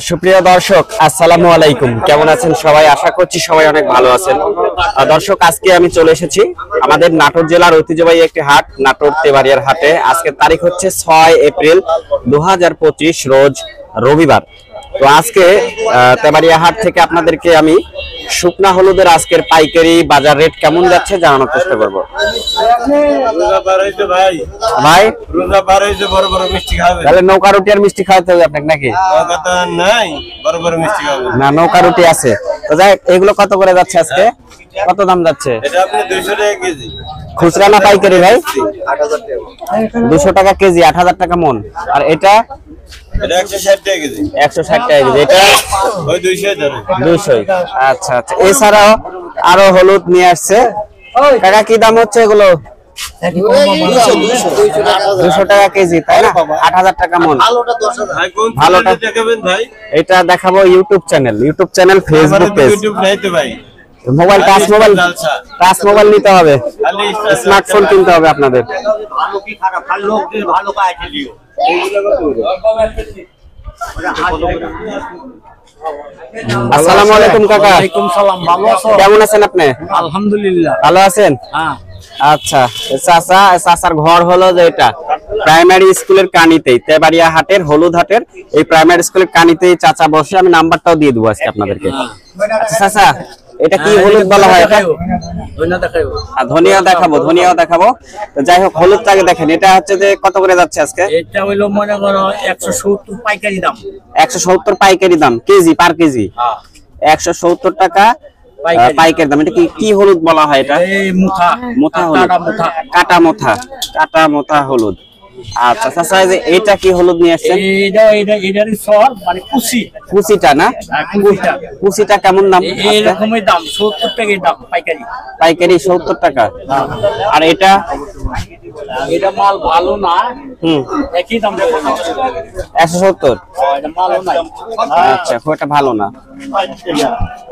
সুপ্রিয় দর্শক, আসসালামু আলাইকুম। কেমন আছেন সবাই? আশা করছি সবাই অনেক ভালো আছেন। দর্শক, আজকে আমি চলে এসেছি আমাদের নাটোর জেলার ঐতিহ্যবাহী একটি হাট, নাটোর তেবাড়িয়ার হাটে। আজকের তারিখ হচ্ছে 6 এপ্রিল 2025, রোজ রবিবার। তো আজকে তেবাড়িয়া হাট থেকে আপনাদেরকে আমি শুকনা হলুদের আজকের পাইকারি বাজার রেট কেমন যাচ্ছে জানানোর চেষ্টা করব। ভাই, তাহলে নৌকা রুটি আর মিষ্টি খাওয়াতে হবে আপনাকে নাকি? না, নৌকা রুটি আছে। তো যাই, এগুলো কত করে যাচ্ছে আজকে? কত দাম যাচ্ছে? খুচরা না পাইকারি ভাই? 200 টাকা কেজি, 8000 টাকা মন। আর এটা 160 টাকা কেজি। এটা 200। আচ্ছা আচ্ছা। এছাড়াও আরো হলুদ নিয়ে আসছে। কাকা, কি দাম হচ্ছে এগুলো? 200 টাকা কেজি, তাই না? 8000 টাকা মন। ভালোটা দেখাবেন ভাই? এটা দেখাবো YouTube channel, Facebook page. Mobile, touch mobile নিতে হবে, স্মার্টফোন কিনতে হবে আপনাদের। আসসালামু আলাইকুম কাকা। ওয়ালাইকুম সালাম। ভালো আছেন? কেমন আছেন আপনি? আলহামদুলিল্লাহ ভালো আছেন। আচ্ছা, চাচার ঘর হলো যে এটা প্রাইমারি স্কুলের কানিতেই, তেবাড়িয়া হাটের, হলুদ হাটের এই প্রাইমারি স্কুলের কানিতেই চাচা বসে। আমি নাম্বারটাও দিয়ে দেবো আজকে আপনাদেরকে। আচ্ছা চাচা, এটা কি হলুদ বলা হয়? এটা ধনিয়াও দেখাবো। তো যাই হোক, হলুদটাকে দেখেন। এটা হচ্ছে যে কত করে যাচ্ছে আজকে? এটা হইলো মনে করো 170 পাইকারি দাম। 170 পাইকারি দাম, কেজি পার কেজি 170 টাকা পাইকারি দাম। এটা কি হলুদ বলা হয়? এটা মোথা হলুদ, কাটা মোথা হলুদ। আচ্ছা চাচা, এটা কি হলুদ নিয়ে আসছেন? কুচিটা না? কুচিটা কেমন দাম? এরকমই দাম, 70 টাকা দাম পাইকারি 70 টাকা। আর এটা মাল ভালো না, একই দাম 170। আচ্ছা, ওটা ভালো না।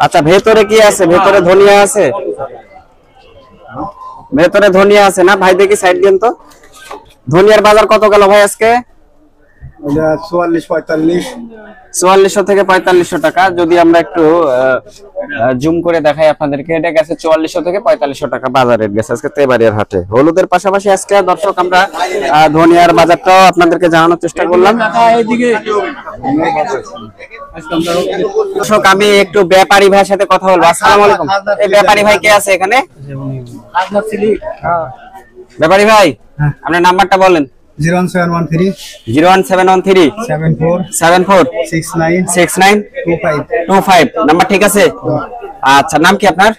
আচ্ছা, ভেতরে কি আছে? ভেতরে ধনিয়া আছে? ভেতরে ধনিয়া আছে না ভাই? দেখি সাইড দিন তো। ধনিয়ার বাজার কত গেল ভাই আজকে? 4400 থেকে 4500 টাকা। যদি আমরা একটু জুম করে দেখাই আপনাদেরকে, এটা গেছে 4400 থেকে 4500 টাকা বাজার রেট গেছে আজকে তেবাড়িয়ার হাটে। হলুদের পাশাপাশি আজকে দর্শক আমরা ধনিয়ার বাজারটাও আপনাদেরকে জানানোর চেষ্টা করলাম। দর্শক, আমি একটু ব্যাপারী ভাইয়ের সাথে কথা বলবো। আসসালামু আলাইকুম। এই ব্যাপারী ভাই কে আছে এখানে? ব্যাপারী ভাই, আপনার নাম্বারটা বলেন। 01713 74 69 25। নাম্বার ঠিক আছে? আচ্ছা, নাম কি আপনার?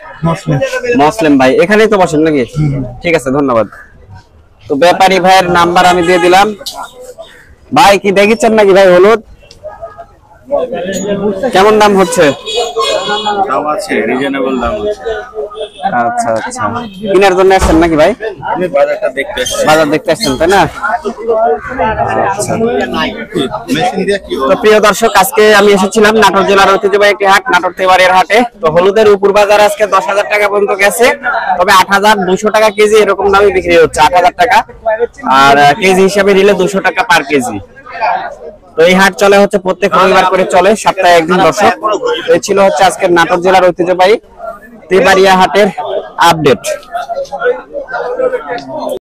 মুসলিম ভাই। এখানেই তো বসেন নাকি? ঠিক আছে, ধন্যবাদ। তো ব্যাপারী ভাইয়ের নাম্বার আমি দিয়ে দিলাম। ভাই, কি দেখেছেন নাকি ভাই হলুদ? কেমন দাম হচ্ছে? দাম আছে, রিজনেবল দাম আছে। আচ্ছা আচ্ছা, কেনার জন্য আসছেন নাকি ভাই? আমি বাজারটা দেখতে আসছি। বাজার দেখতে আসছেন, তাই না? আচ্ছা। তো প্রিয় দর্শক, আজকে আমি এসেছিলাম নাটোর জেলার ঐতিহ্যবাহী একটি হাট, নাটোর তেবাড়িয়ার হাটে। তো হলুদের উপর বাজার আজকে 10,000 টাকা পর্যন্ত গেছে, তবে 8200 টাকা কেজি এরকম দামে বিক্রি হচ্ছে। 8000 টাকা, আর কেজি হিসাবে নিলে 200 টাকা পার কেজি। তো এই হাট চলে হচ্ছে প্রত্যেক রবিবার করে, চলে সপ্তাহে একদিন। দর্শক, এই ছিল হচ্ছে আজকের নাটোর জেলার ঐতিহ্যবাহী তেবাড়িয়া হাটের আপডেট।